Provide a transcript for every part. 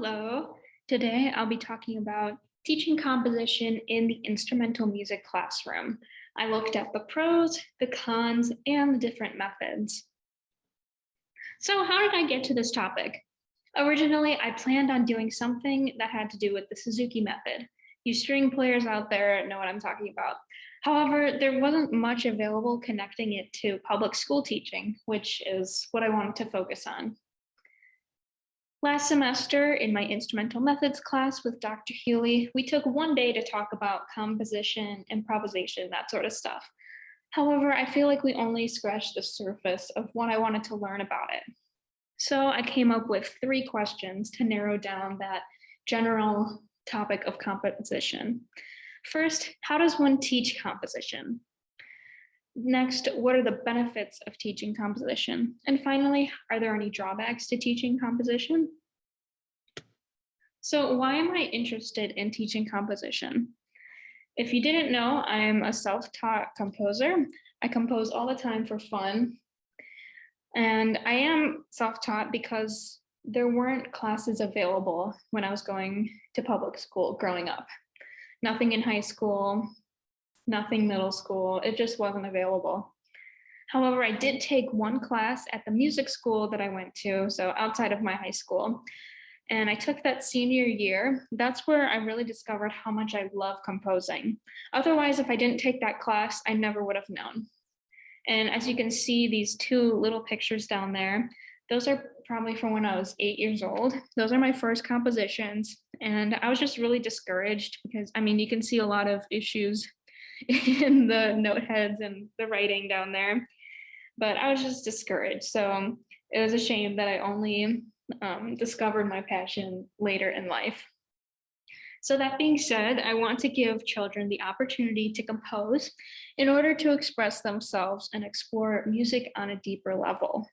Hello. Today I'll be talking about teaching composition in the instrumental music classroom. I looked at the pros, the cons, and the different methods. So, how did I get to this topic? Originally, I planned on doing something that had to do with the Suzuki method. You string players out there know what I'm talking about. However, there wasn't much available connecting it to public school teaching, which is what I wanted to focus on. Last semester, in my instrumental methods class with Dr. Healy, we took one day to talk about composition, improvisation, that sort of stuff. However, I feel like we only scratched the surface of what I wanted to learn about it. So I came up with 3 questions to narrow down that general topic of composition. First, how does one teach composition? Next, what are the benefits of teaching composition? And finally, are there any drawbacks to teaching composition? So, why am I interested in teaching composition? If you didn't know, I'm a self taught composer. I compose all the time for fun. And I am self taught because there weren't classes available when I was going to public school growing up. Nothing in high school, nothing middle school. It just wasn't available. However, I did take one class at the music school that I went to, so outside of my high school. And I took that senior year. That's where I really discovered how much I love composing. Otherwise, if I didn't take that class, I never would have known. And as you can see, these 2 little pictures down there, those are probably from when I was 8 years old. Those are my first compositions. And I was just really discouraged because, you can see a lot of issues in the note heads and the writing down there. But I was just discouraged. So it was a shame that I only discovered my passion later in life. So that being said, I want to give children the opportunity to compose in order to express themselves and explore music on a deeper level.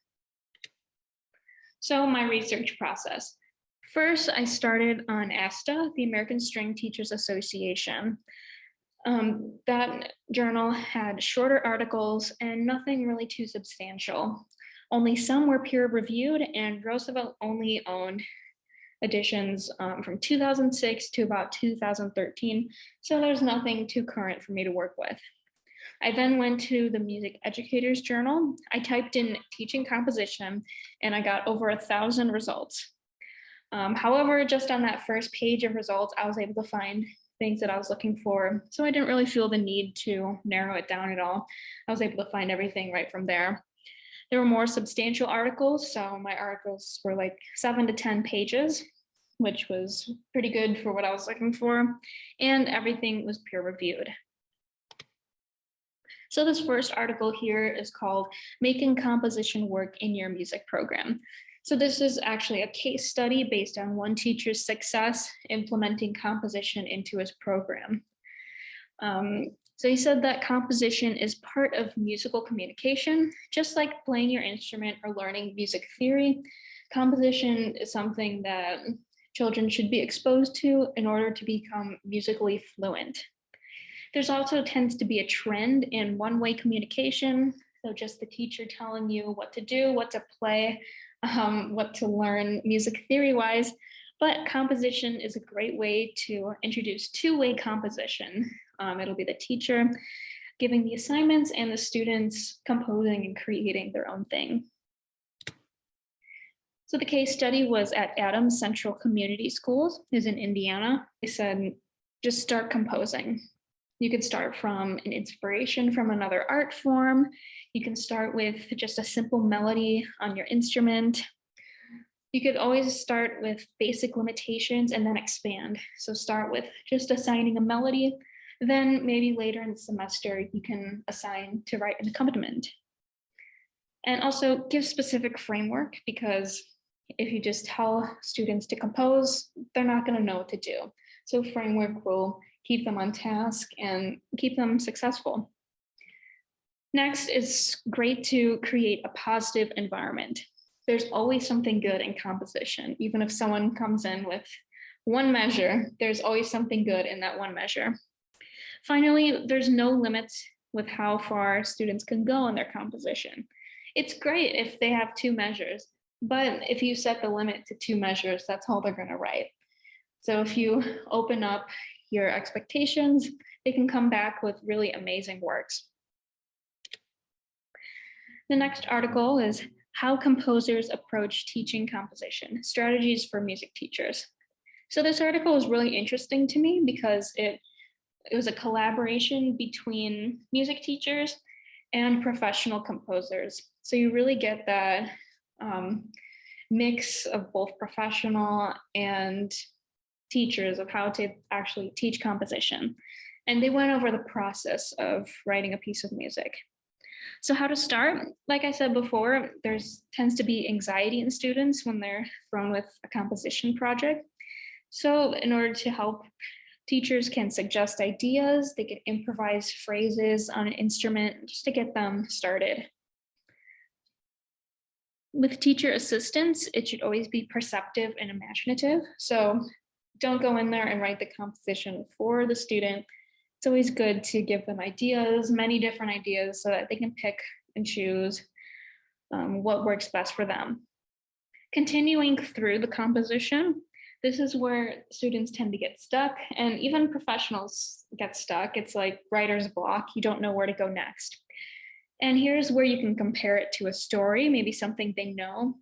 So my research process. First, I started on ASTA, the American String Teachers Association. That journal had shorter articles and nothing really too substantial. Only some were peer reviewed, and Roosevelt only owned editions from 2006 to about 2013, so there's nothing too current for me to work with. I then went to the Music Educators Journal. I typed in teaching composition, and I got over 1,000 results. However, just on that first page of results, I was able to find things that I was looking for, so I didn't really feel the need to narrow it down at all. I was able to find everything right from there. There were more substantial articles, so my articles were like 7 to 10 pages, which was pretty good for what I was looking for, and everything was peer reviewed. So this first article here is called Making Composition Work in Your Music Program. So this is actually a case study based on one teacher's success implementing composition into his program. So he said that composition is part of musical communication, just like playing your instrument or learning music theory. Composition is something that children should be exposed to in order to become musically fluent. There's also tends to be a trend in one-way communication, so just the teacher telling you what to do, what to play, what to learn music theory-wise. But composition is a great way to introduce 2-way composition. It'll be the teacher giving the assignments and the students composing and creating their own thing. So the case study was at Adams Central Community Schools, is in Indiana. They said, just start composing. You could start from an inspiration from another art form. You can start with just a simple melody on your instrument. You could always start with basic limitations and then expand. So start with just assigning a melody, then maybe later in the semester, you can assign to write an accompaniment. And also give specific framework, because if you just tell students to compose, they're not going to know what to do. So framework will keep them on task and keep them successful. Next, it's great to create a positive environment. There's always something good in composition. Even if someone comes in with one measure, there's always something good in that one measure. Finally, there's no limits with how far students can go in their composition. It's great if they have 2 measures, But if you set the limit to 2 measures, that's all they're going to write. So if you open up your expectations, they can come back with really amazing works. The next article is How Composers Approach Teaching Composition, Strategies for Music Teachers. So this article is really interesting to me because it was a collaboration between music teachers and professional composers. So you really get that mix of both professional and teachers of how to actually teach composition. And they went over the process of writing a piece of music. So how to start? Like I said before, there's tends to be anxiety in students when they're thrown with a composition project. So in order to help, teachers can suggest ideas, they can improvise phrases on an instrument just to get them started. With teacher assistance, it should always be perceptive and imaginative. So don't go in there and write the composition for the student. It's always good to give them ideas, many different ideas, so that they can pick and choose what works best for them. Continuing through the composition, this is where students tend to get stuck, and even professionals get stuck. It's like writer's block. You don't know where to go next. And here's where you can compare it to a story, maybe something they know,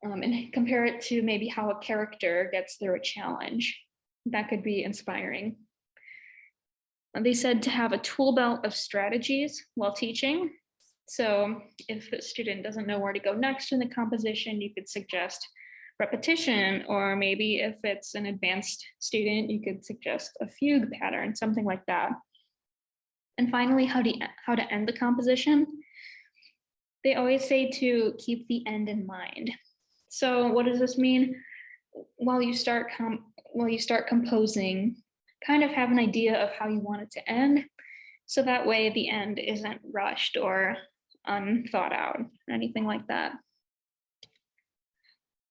and compare it to maybe how a character gets through a challenge. That could be inspiring. They said to have a tool belt of strategies while teaching. So if the student doesn't know where to go next in the composition, you could suggest repetition, or maybe if it's an advanced student, you could suggest a fugue pattern, something like that. And finally, how to end the composition. They always say to keep the end in mind. So what does this mean? While you start composing, kind of have an idea of how you want it to end, so that way the end isn't rushed or unthought out, or anything like that.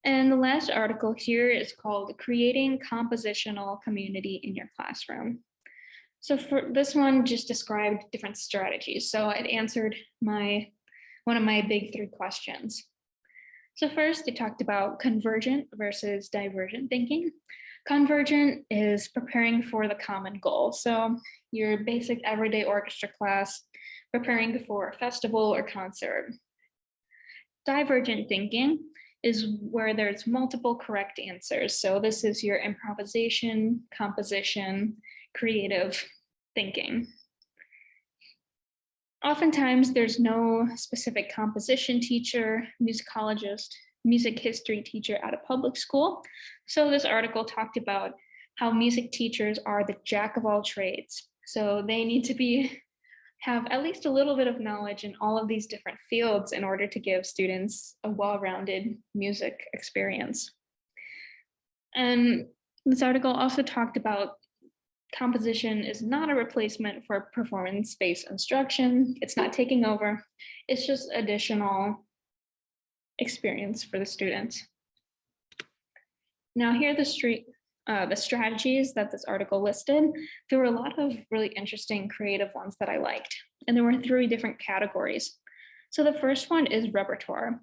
And the last article here is called Creating Compositional Community in Your Classroom. So for this one, just described different strategies. So it answered one of my big 3 questions. So first, it talked about convergent versus divergent thinking. Convergent is preparing for the common goal. So your basic everyday orchestra class, preparing for a festival or concert. Divergent thinking is where there's multiple correct answers. So this is your improvisation, composition, creative thinking. Oftentimes, there's no specific composition teacher, musicologist, music history teacher at a public school. So this article talked about how music teachers are the jack of all trades. So they need to have at least a little bit of knowledge in all of these different fields in order to give students a well-rounded music experience. And this article also talked about composition is not a replacement for performance-based instruction. It's not taking over. It's just additional experience for the students. Now, here are the strategies that this article listed. There were a lot of really interesting creative ones that I liked, and there were 3 different categories. So the first one is repertoire.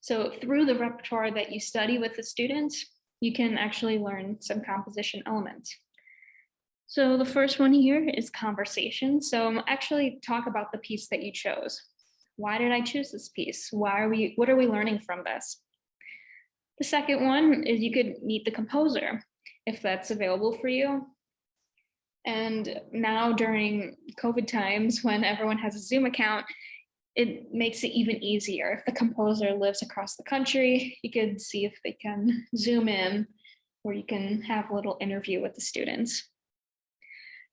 So through the repertoire that you study with the students, you can actually learn some composition elements. So the first one here is conversation. So actually talk about the piece that you chose. Why did I choose this piece? What are we learning from this? The second one is you could meet the composer if that's available for you. And now during COVID times, when everyone has a Zoom account, it makes it even easier. If the composer lives across the country, you could see if they can Zoom in, or you can have a little interview with the students.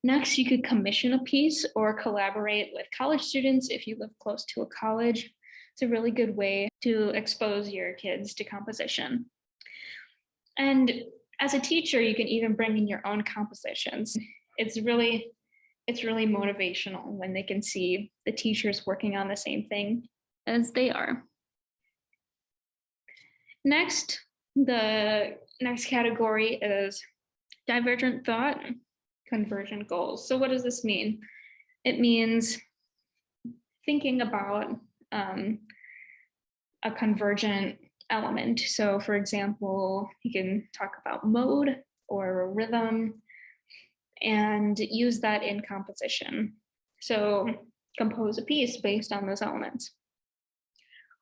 Next, you could commission a piece or collaborate with college students if you live close to a college. It's a really good way to expose your kids to composition. And as a teacher, you can even bring in your own compositions. It's really motivational when they can see the teachers working on the same thing as they are. Next, the next category is divergent thought, convergent goals. So what does this mean? It means thinking about a convergent element. So for example, you can talk about mode or rhythm and use that in composition. So compose a piece based on those elements.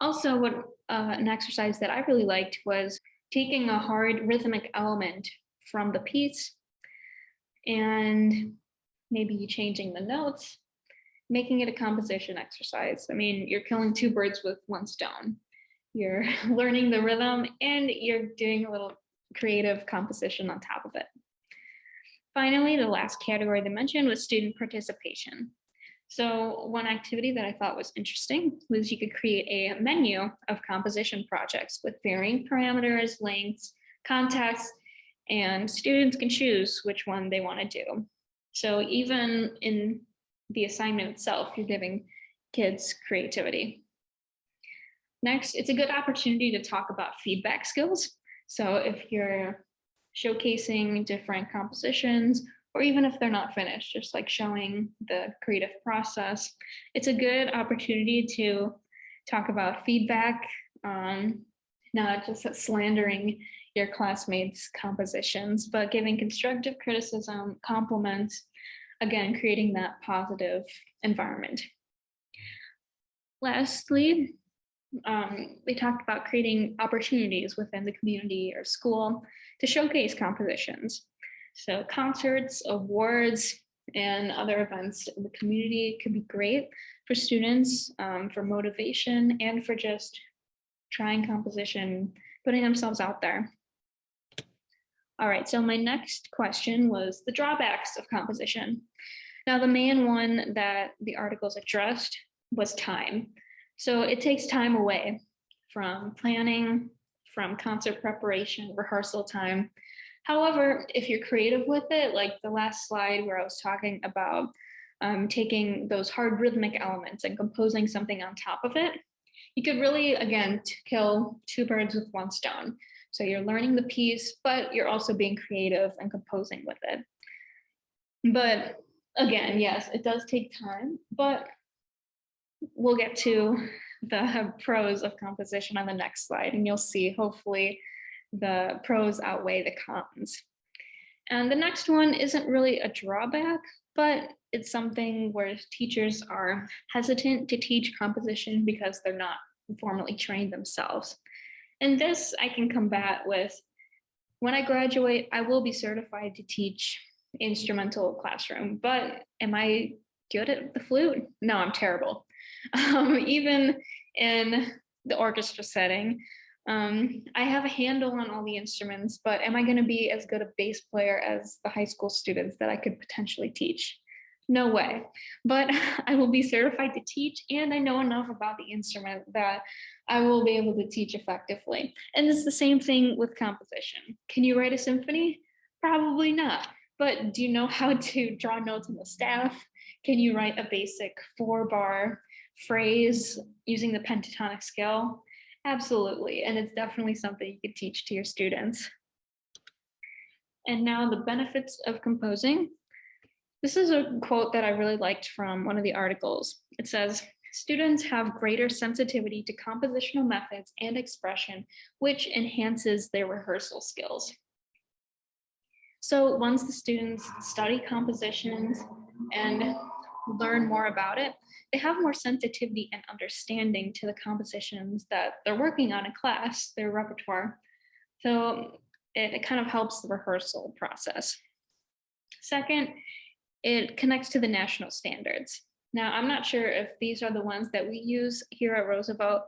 Also, what an exercise that I really liked was taking a hard rhythmic element from the piece and maybe changing the notes, making it a composition exercise. I mean, you're killing two birds with one stone. You're learning the rhythm and you're doing a little creative composition on top of it. Finally, the last category they mentioned was student participation. So one activity that I thought was interesting was you could create a menu of composition projects with varying parameters, lengths, contexts, and students can choose which one they want to do. So even in the assignment itself, you're giving kids creativity. Next, it's a good opportunity to talk about feedback skills. So if you're showcasing different compositions, or even if they're not finished, just like showing the creative process, it's a good opportunity to talk about feedback, not just slandering your classmates' compositions, but giving constructive criticism, compliments, again, creating that positive environment. Lastly, they talked about creating opportunities within the community or school to showcase compositions. So concerts, awards, and other events in the community could be great for students, for motivation, and for just trying composition, putting themselves out there. All right, so my next question was the drawbacks of composition. Now, the main one that the articles addressed was time. So it takes time away from planning, from concert preparation, rehearsal time. However, if you're creative with it, like the last slide where I was talking about taking those hard rhythmic elements and composing something on top of it, you could really, again, kill two birds with one stone. So you're learning the piece, but you're also being creative and composing with it. But again, yes, it does take time, but we'll get to the pros of composition on the next slide, and you'll see hopefully the pros outweigh the cons. And the next one isn't really a drawback, but it's something where teachers are hesitant to teach composition because they're not formally trained themselves. And this I can combat with when I graduate, I will be certified to teach instrumental classroom, but am I good at the flute? No, I'm terrible. Even in the orchestra setting, I have a handle on all the instruments, but am I going to be as good a bass player as the high school students that I could potentially teach? No way. But I will be certified to teach, and I know enough about the instrument that I will be able to teach effectively. And it's the same thing with composition. Can you write a symphony? Probably not. But do you know how to draw notes on the staff? Can you write a basic 4-bar phrase using the pentatonic scale? Absolutely. And it's definitely something you could teach to your students. And now the benefits of composing. This is a quote that I really liked from one of the articles. It says, students have greater sensitivity to compositional methods and expression, which enhances their rehearsal skills. So once the students study compositions and learn more about it, they have more sensitivity and understanding to the compositions that they're working on in class, their repertoire. So it kind of helps the rehearsal process. Second, it connects to the national standards. Now, I'm not sure if these are the ones that we use here at Roosevelt,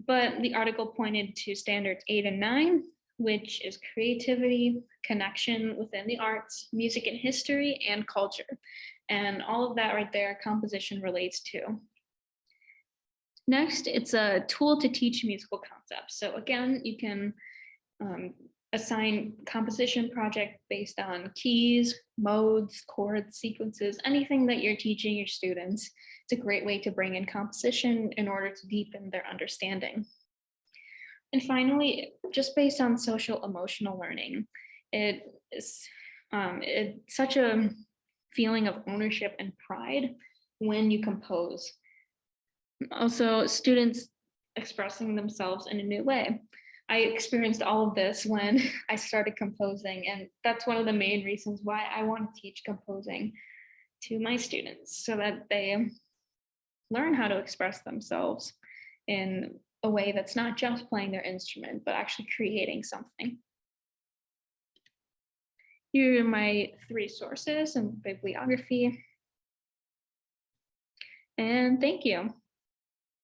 but the article pointed to standards 8 and 9, which is creativity, connection within the arts, music and history, and culture. And all of that right there, composition relates to. Next, it's a tool to teach musical concepts. So again, you can assign composition project based on keys, modes, chords, sequences, anything that you're teaching your students. It's a great way to bring in composition in order to deepen their understanding. And finally, just based on social emotional learning, it's such a feeling of ownership and pride when you compose. Also, students expressing themselves in a new way. I experienced all of this when I started composing, and that's one of the main reasons why I want to teach composing to my students, so that they learn how to express themselves in a way that's not just playing their instrument, but actually creating something. Here are my 3 sources and bibliography. And thank you.